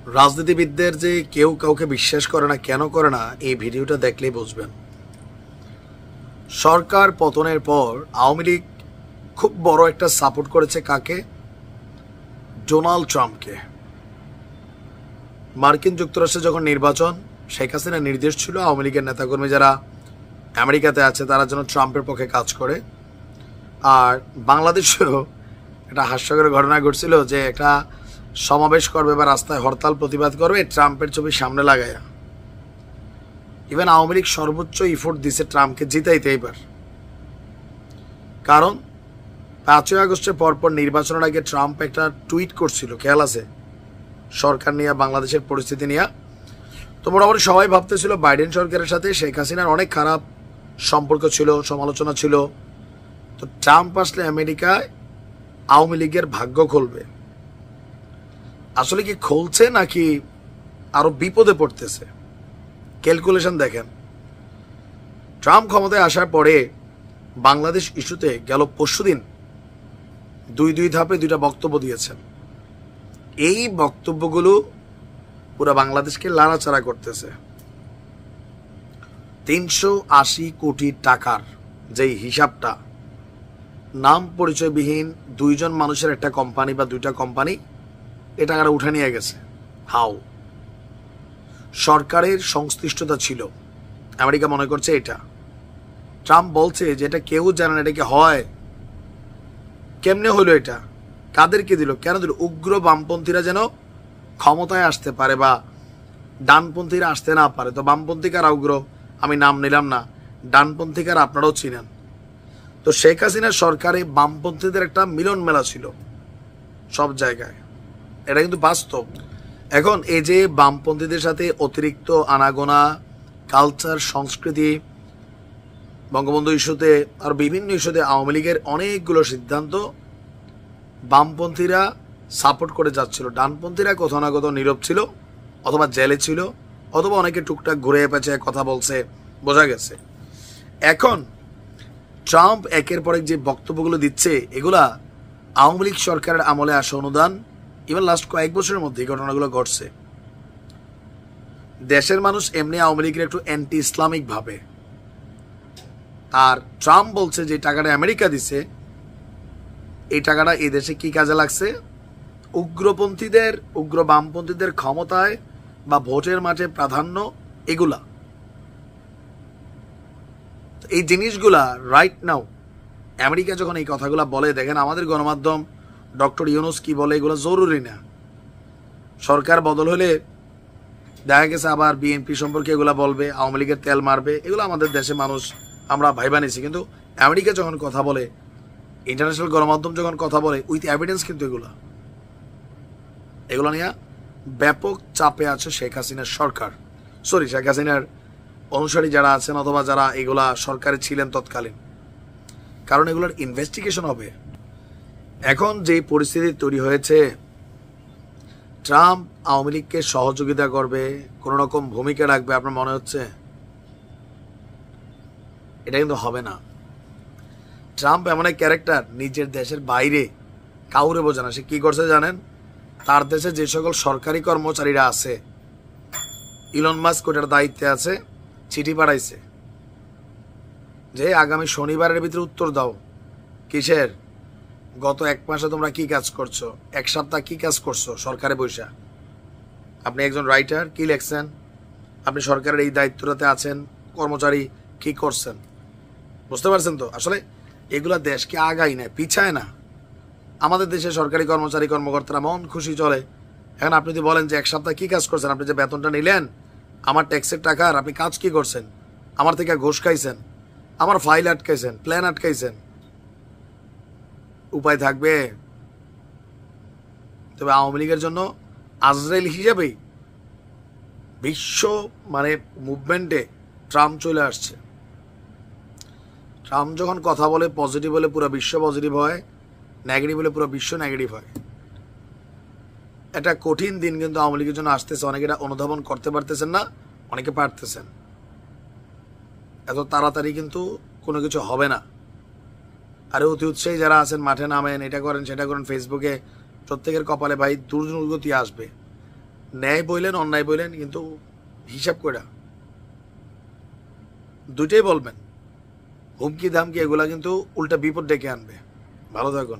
রাজনীতিবিদদের যে কেউ কাউকে বিশ্বাস করে না, কেন করে না, এই ভিডিওটা দেখলেই বুঝবেন। সরকার পতনের পর আওয়ামী লীগ খুব বড় একটা সাপোর্ট করেছে কাকে? ডোনাল্ড ট্রাম্পকে। মার্কিন যুক্তরাষ্ট্রে যখন নির্বাচন, শেখ হাসিনার নির্দেশ ছিল আওয়ামী লীগের নেতাকর্মী যারা আমেরিকাতে আছে তারা যেন ট্রাম্পের পক্ষে কাজ করে। আর বাংলাদেশেও একটা হাস্যকর ঘটনা ঘটছিল যে একটা সমাবেশ করবে বা রাস্তায় হরতাল প্রতিবাদ করবে, ট্রাম্পের ছবি সামনে লাগায়া। ইভেন আওয়ামী লীগ সর্বোচ্চ ইফোর্ট দিছে ট্রাম্পকে জিতাইতে এইবার। কারণ 5ই আগস্টের পরপর নির্বাচনের আগে ট্রাম্প একটা টুইট করছিল, খেয়াল আছে, সরকার নিয়ে, বাংলাদেশের পরিস্থিতি নিয়ে। তো মোটামুটি সবাই ভাবতেছিল বাইডেন সরকারের সাথে শেখ হাসিনার অনেক খারাপ সম্পর্ক ছিল, সমালোচনা ছিল। তো ট্রাম্প আসলে আমেরিকায় আওয়ামী লীগের ভাগ্য খুলবে। আসলে কি খুলছে নাকি আরো বিপদে পড়তেছে? ক্যালকুলেশন দেখেন। ট্রাম্প ক্ষমতায় আসার পরে বাংলাদেশ ইস্যুতে গেল পরশুদিন দুই ধাপে 2টা বক্তব্য দিয়েছেন। এই বক্তব্যগুলো পুরো বাংলাদেশকে লাড়াচাড়া করতেছে। 380 কোটি টাকার যেই হিসাবটা, নাম পরিচয়বিহীন 2 জন মানুষের একটা কোম্পানি বা 2টা কোম্পানি এ টাকাটা উঠে নিয়ে গেছে। হাউ? সরকারের সংশ্লিষ্টতা ছিল, আমেরিকা মনে করছে এটা। ট্রাম্প বলছে যে এটা কেউ জানে না, এটা কি হয়, কেমনে হলো, এটা কাদেরকে দিল, কেন দিল? উগ্র বামপন্থীরা যেন ক্ষমতায় আসতে পারে বা ডানপন্থীরা আসতে না পারে। তো বামপন্থীকার উগ্র, আমি নাম নিলাম না, ডানপন্থীকার আপনারাও চিনেন। তো শেখ হাসিনার সরকারে বামপন্থীদের একটা মিলন মেলা ছিল সব জায়গায়, এটা কিন্তু বাস্তব। এখন এই যে বামপন্থীদের সাথে অতিরিক্ত আনাগোনা, কালচার, সংস্কৃতি, বঙ্গবন্ধু ইস্যুতে আর বিভিন্ন ইস্যুতে আওয়ামী লীগের অনেকগুলো সিদ্ধান্ত বামপন্থীরা সাপোর্ট করে যাচ্ছিল। ডানপন্থীরা কোথাও না কোথাও নীরব ছিল, অথবা জেলে ছিল, অথবা অনেকে টুকটাক ঘুরে পেঁচে কথা বলছে, বোঝা গেছে। এখন ট্রাম্প একের পর এক যে বক্তব্যগুলো দিচ্ছে, এগুলা আওয়ামী লীগ সরকারের আমলে আসা অনুদান। ইভেন লাস্ট কয়েক বছরের মধ্যে এই ঘটনাগুলো ঘটছে। দেশের মানুষ এমনি আওয়ামী লীগের একটু অ্যান্টি ইসলামিক ভাবে। আর ট্রাম্প বলছে যে টাকাটা আমেরিকা দিছে, এই টাকাটা এই দেশে কি কাজে লাগছে? উগ্রপন্থীদের, উগ্র বামপন্থীদের ক্ষমতায় বা ভোটের মাঠে প্রাধান্য, এগুলা, এই জিনিসগুলা রাইট নাও আমেরিকা যখন এই কথাগুলা বলে, দেখেন আমাদের গণমাধ্যম ডক্টর ইউনুস কি বলে, এগুলো জরুরি না। সরকার বদল হলে দেখা গেছে আবার বিএনপি সম্পর্কে এগুলা বলবে, আওয়ামী লীগের তেল মারবে, এগুলো আমাদের দেশে মানুষ আমরা ভাইবা নিছি। কিন্তু আমেরিকা যখন কথা বলে, ইন্টারন্যাশনাল গণমাধ্যম যখন কথা বলে, উইথ এভিডেন্স, কিন্তু এগুলো নিয়ে ব্যাপক চাপে আছে শেখ হাসিনার সরকার, শেখ হাসিনার অনুসারী যারা আছেন অথবা যারা এগুলা সরকারে ছিলেন তৎকালীন। কারণ এগুলোর ইনভেস্টিগেশন হবে। এখন যে পরিস্থিতি তৈরি হয়েছে, ট্রাম্প আওয়ামী লীগকে সহযোগিতা করবে, কোন রকম ভূমিকা রাখবে, আপনার মনে হচ্ছে? এটা কিন্তু হবে না। ট্রাম্প এমন এক ক্যারেক্টার, নিজের দেশের বাইরে কাউরে বোঝে না। সে কি করছে জানেন? তার দেশে যে সকল সরকারি কর্মচারীরা আছে, ইলন মাস্ক ওটার দায়িত্বে আছে, চিঠি পাঠাইছে যে আগামী শনিবারের ভিতরে উত্তর দাও। কিসের? গত 1 মাসে তোমরা কি কাজ করছো, 1 সপ্তাহ কি কাজ করছো সরকারে বৈশা? আপনি একজন রাইটার, কি লেখছেন? আপনি সরকারের এই দায়িত্বটাতে আছেন, কর্মচারী কি করছেন? বুঝতে পারছেন তো? আসলে এগুলা দেশকে আগায় না, পিছায় না। আমাদের দেশে সরকারি কর্মচারী কর্মকর্তারা মন খুশি চলে। এখন আপনি যদি বলেন যে 1 সপ্তাহ কি কাজ করছেন, আপনি যে বেতনটা নিলেন আমার ট্যাক্সের টাকার, আপনি কাজ কি করছেন? আমার থেকে ঘুষ খাইছেন, আমার ফাইল আটকাইছেন, প্ল্যান আটকাইছেন, উপায় থাকবে? তবে আওয়ামী লীগের জন্য আজরাইল হিসেবেই বিশ্ব মুভমেন্টে ট্রাম্প চলে আসছে। ট্রাম্প যখন কথা বলে, পজিটিভ বলে পুরো বিশ্ব পজিটিভ হয়, নেগেটিভ বলে পুরো বিশ্ব নেগেটিভ হয়। এটা কঠিন দিন কিন্তু আওয়ামী লীগের জন্য আসতেছে। অনেকে এটা অনুধাবন করতে পারতেছেন না, অনেকে পারতেছেন। এত তাড়াতাড়ি কিন্তু কোনো কিছু হবে না। আর অতি উৎসাহী যারা আছেন, মাঠে নামেন, এটা করেন সেটা করেন, ফেসবুকে, প্রত্যেকের কপালে ভাই দুর্গতি আসবে। ন্যায় বললেন অন্যায় বললেন, কিন্তু হিসাব করে দুইটাই বলবেন। হুমকি দামকি এগুলা কিন্তু উল্টা বিপদ ডেকে আনবে। ভালো থাকুন।